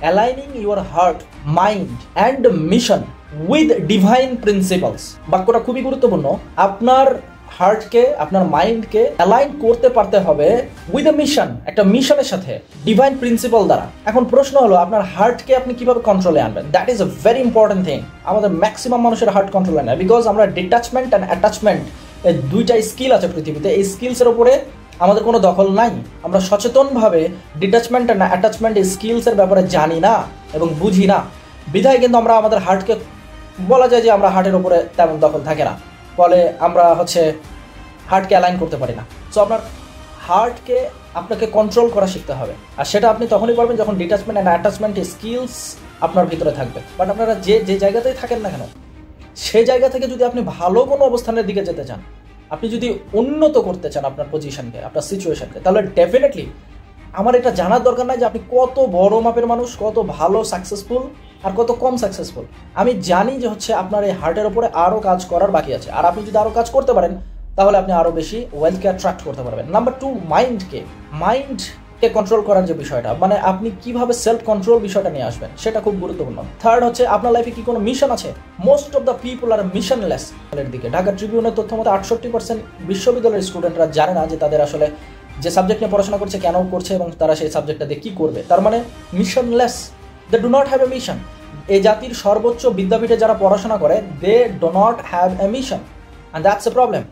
Aligning your heart, mind and mission with divine principles. বাক্যটা খুবই গুরুত্বপূর্ণ। আপনার হার্টকে, আপনার মাইন্ডকে অ্যালাইন করতে পারতে হবে উইথ এ মিশন, একটা মিশনের সাথে, ডিভাইন প্রিন্সিপাল দ্বারা। এখন প্রশ্ন হলো আপনার হার্টকে আপনি কিভাবে কন্ট্রোলে আনবেন? That is a very important thing. আমাদের ম্যাক্সিমাম মানুষের হার্ট কন্ট্রোলে নেয়, বিকজ আমরা ডিটাচমেন্ট অ্যান্ড অ্যাটাচমেন্ট, এই দুইটা স্কিল আছে পৃথিবীতে। এই স্কিলসের উপরে আমাদের কোনো দখল নাই। আমরা সচেতনভাবে ডিটাচমেন্ট অ্যান্ড অ্যাটাচমেন্ট এই স্কিলসের ব্যাপারে জানি না এবং বুঝি না, বিধায় কিন্তু আমরা আমাদের হার্টকে, বলা যায় যে আমরা হার্টের উপরে তেমন দখল থাকে না, ফলে আমরা হার্টকে অ্যালাইন করতে পারি না। সো আপনার হার্টকে আপনাকে কন্ট্রোল করা শিখতে হবে, আর সেটা আপনি তখনই পারবেন যখন ডিটাচমেন্ট অ্যান্ড অ্যাটাচমেন্ট স্কিলস আপনার ভিতরে থাকবে। বাট আপনারা যে জায়গাতেই থাকেন না কেন, সেই জায়গা থেকে যদি আপনি ভালো কোনো অবস্থানের দিকে যেতে চান, আপনি যদি উন্নত করতে চান আপনার পজিশনকে, আপনার সিচুয়েশনকে, তাহলে ডেফিনেটলি আমার এটা জানার দরকার নাই যে আপনি কত বড় মাপের মানুষ, কত ভালো সাকসেসফুল আর কত কম সাকসেসফুল। আমি জানি যে আপনার এই হার্টের উপরে আরও কাজ করার বাকি আছে, আর আপনি যদি আরও কাজ করতে পারেন তাহলে আপনি আরও বেশি ওয়েলথকে অ্যাট্রাক্ট করতে পারবেন। নাম্বার 2, মাইন্ডকে কন্ট্রোল করার যে বিষয়টা, মানে আপনি কিভাবে সেলফ কন্ট্রোল বিষয়টা নিয়ে আসবেন, সেটা খুব গুরুত্বপূর্ণ। থার্ড আপনার লাইফে কি কোনো মিশন আছে? মোস্ট অফ দ্য পিপল আর মিশনলেস এর দিকে। ঢাকা ট্রিবিউনের তথ্য মতে 68% বিশ্ববিদ্যালয়ের স্টুডেন্টরা জানে না যে তাদের আসলে যে সাবজেক্ট নিয়ে পড়াশোনা করছে কেন করছে এবং তারা সেই সাবজেক্টটা দিয়ে কী করবে। তার মানে missionless, they do not have a mission. এই জাতির সর্বোচ্চ বিদ্যাপীঠে যারা পড়াশোনা করে, they do not have a mission, and that's a problem.